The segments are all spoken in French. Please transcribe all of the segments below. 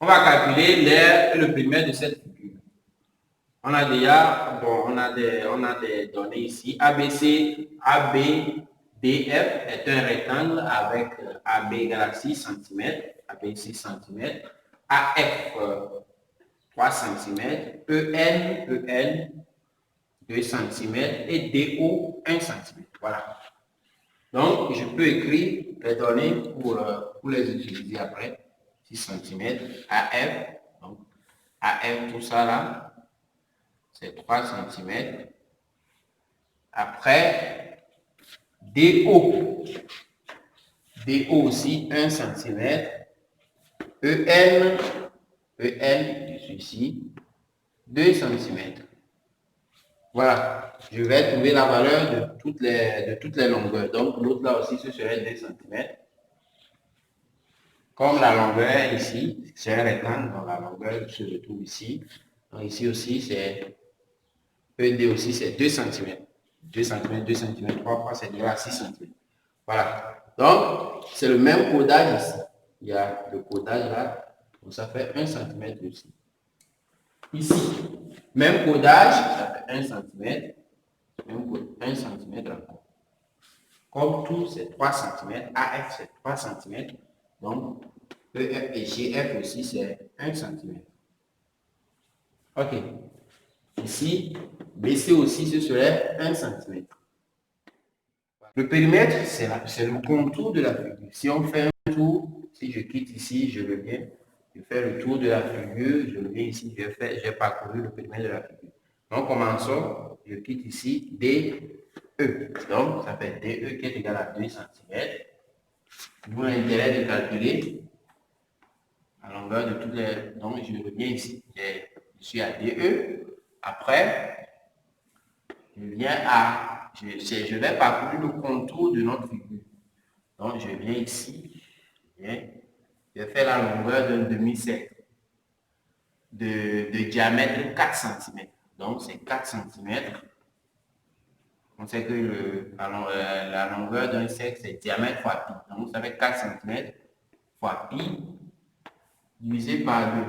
On va calculer l'aire et le périmètre de cette figure. On a déjà, bon, on a des données ici. ABC, ABDF est un rectangle avec AB égale à 6 cm, AB 6 cm, AF 3 cm, EN 2 cm et DO 1 cm. Voilà. Donc, je peux écrire les données pour les utiliser après. 6 cm, AF, donc AF, tout ça là, c'est 3 cm. Après, DO. DO aussi 1 cm. EN, je suis ici, 2 cm. Voilà, je vais trouver la valeur de toutes les longueurs. Donc, l'autre là aussi, ce serait 2 cm. Comme la longueur ici, c'est un rectangle, donc la longueur se retrouve ici. Donc, ici aussi, c'est ED aussi, c'est 2 cm. 2 cm, 2 cm, 3 fois, c'est égal à 6 cm. Voilà. Donc, c'est le même codage ici. Il y a le codage là. Donc, ça fait 1 cm ici. Ici, même codage, ça fait 1 cm. Même codage, 1 cm encore. Comme tout, c'est 3 cm. AF, c'est 3 cm. Donc, EF et GF aussi, c'est 1 cm. OK. Ici, BC aussi, ce serait 1 cm. Le périmètre, c'est le contour de la figure. Si on fait un tour, si je quitte ici, je reviens, je fais le tour de la figure, je reviens ici, j'ai parcouru le périmètre de la figure. Donc, commençons, je quitte ici, DE. Donc, ça fait DE qui est égal à 2 cm. Vous l'intérêt de calculer la longueur de toutes les... Donc, je reviens ici, je suis à DE. Après, je viens à... Je vais parcourir le contour de notre figure. Donc, je viens ici, je fais la longueur d'un demi-cercle de diamètre 4 cm. Donc, c'est 4 cm. On sait que la longueur d'un cercle, c'est diamètre fois pi. Donc, ça fait 4 cm fois pi divisé par 2.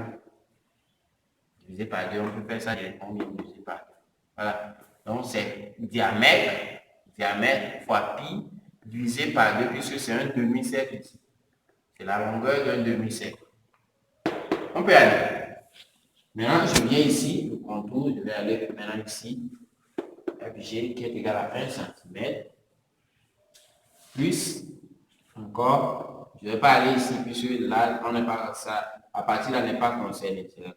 Divisé par 2, on peut faire ça directement divisé par 2. Voilà. Donc, c'est diamètre fois pi divisé par 2, puisque c'est un demi-cercle ici. C'est la longueur d'un demi-cercle. On peut aller. Maintenant, je viens ici, le contour, je vais aller maintenant ici, FG qui est égal à 1 cm, plus, encore, je ne vais pas aller ici, puisque là, on n'est pas ça, à partir de là, n'est pas concerné, c'est le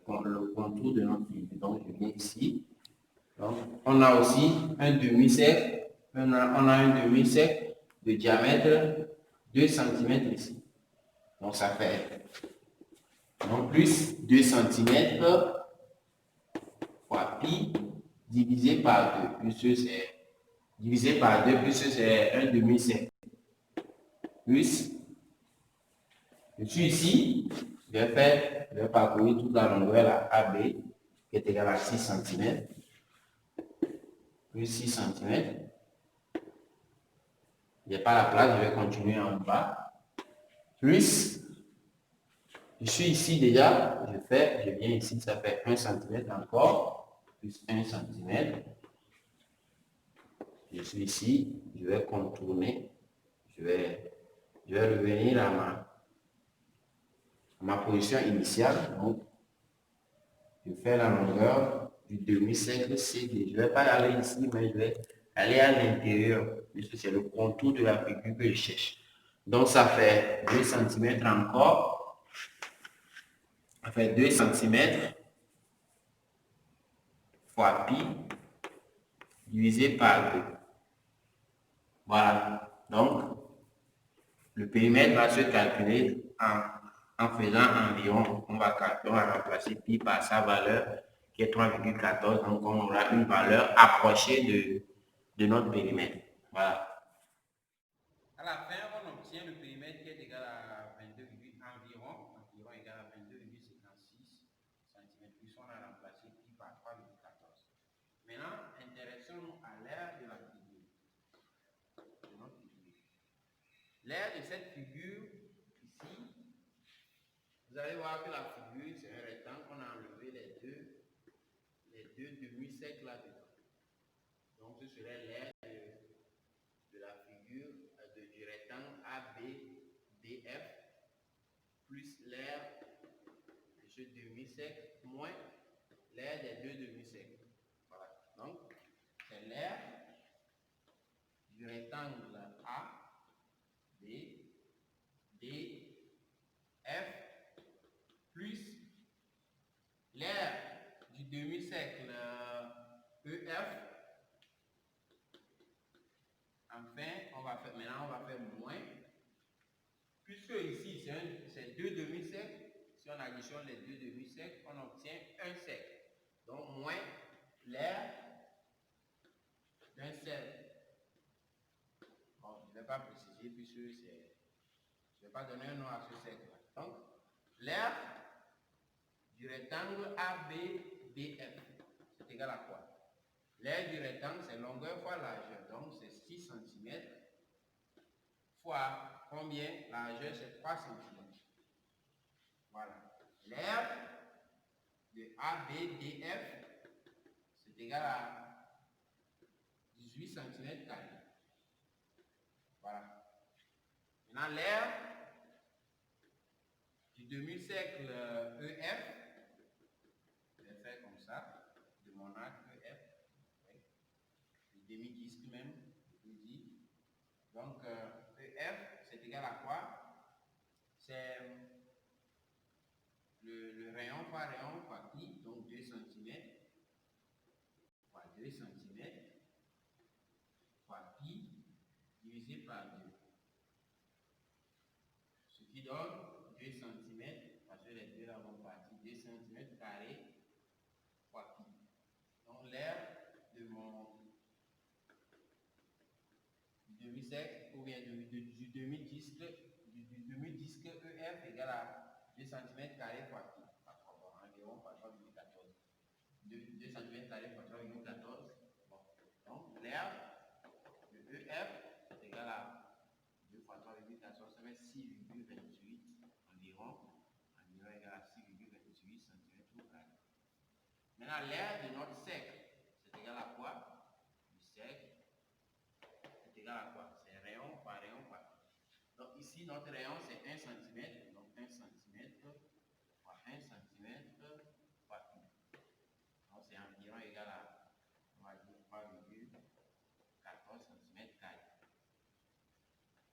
contour de notre figure. Donc, je viens ici. Donc, on a aussi un demi-cercle, on a un demi-cercle de diamètre 2 cm ici. Donc, ça fait, donc, plus 2 cm fois pi divisé par 2, puisque c'est divisé par 2, puisque c'est un demi-cercle. Plus, je suis ici, je vais parcourir toute la longueur là, AB, qui est égale à 6 cm, plus 6 cm. Il n'y a pas la place, je vais continuer en bas. Plus, je suis ici déjà, je viens ici, ça fait 1 cm encore, plus 1 cm. Je suis ici, je vais contourner, je vais revenir à ma position initiale. Donc, je fais la longueur du demi-cercle CD. Je ne vais pas aller ici, mais je vais aller à l'intérieur, puisque c'est le contour de la figure que je cherche. Donc, ça fait 2 cm encore. Ça fait 2 cm fois pi divisé par 2. Voilà. Donc, le périmètre va se calculer en faisant environ, on va remplacer pi par sa valeur qui est 3,14. Donc, on aura une valeur approchée de notre périmètre. Voilà. À la fin, on obtient le périmètre qui est égal à 22, environ égal à 22,56 cm. Puis on a remplacé pi par 3,14. Maintenant, intéressons-nous à l'aire de la figure. L'aire de cette figure, ici, Vous allez voir que la figure, c'est un rectangle. On a enlevé les deux demi-cercles là-dedans. Donc, ce serait l'aire de la figure du rectangle ABDF plus l'aire de ce demi-cercle moins l'aire des deux demi-cercles. Voilà. Donc, c'est l'aire du rectangle A, B, D, F plus l'aire du demi-cercle EF. Enfin, maintenant on va faire moins. Puisque ici c'est deux demi-cercles, si on additionne les deux demi-cercles, on obtient un cercle. Donc moins l'aire d'un cercle. Bon, je ne vais pas préciser puisque je ne vais pas donner un nom à ce cercle-là. Donc, l'aire du rectangle ABDF, c'est égal à quoi? L'aire du rectangle, c'est longueur fois largeur. Donc, c'est 6 cm fois combien? Largeur, c'est 3 cm. Voilà. L'aire de ABDF, c'est égal à 18 cm carrés. Voilà. Maintenant, l'aire du demi-cercle EF, je vais faire comme ça, de mon arc EF, le demi-disque même, je vous dis. Donc, EF, c'est égal à quoi? C'est le rayon fois pi, donc 2 cm, fois 2 cm, fois pi, divisé par 2. Ce qui donne 2 cm, parce que les deux là vont partir, 2 cm carrés fois pi. Donc l'aire de mon demi-cercle ou bien du demi-disque EF égale à 2 cm carrés fois pi. Environ par 3,14. 2 cm carrés fois 3,14. Bon. Donc l'aire de EF est égal à 2 fois 3,14, ça fait 6,28 environ égal à 6,28 cm carrés. Maintenant, l'aire de notre cercle, c'est égal à quoi? Du cercle, c'est égal à quoi? C'est rayon par rayon par. Donc ici, notre rayon, c'est 1 cm. Donc 1 cm fois 1 cm fois pi. Donc c'est environ égal à, on va dire, 3,14 cm carrés.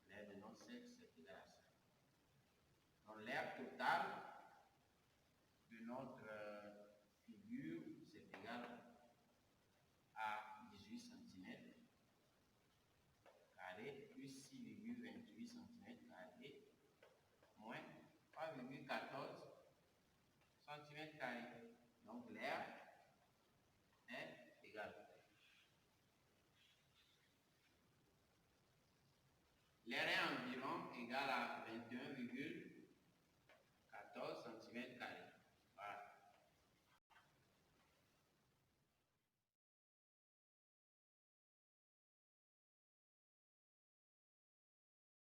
L'aire de notre cercle, c'est égal à ça. Donc l'aire totale de notre figure, c'est égal à 18 cm carré plus 6,28 cm carré moins 3,14 cm carré. Donc l'aire est égal. L'aire est environ égal à 21,5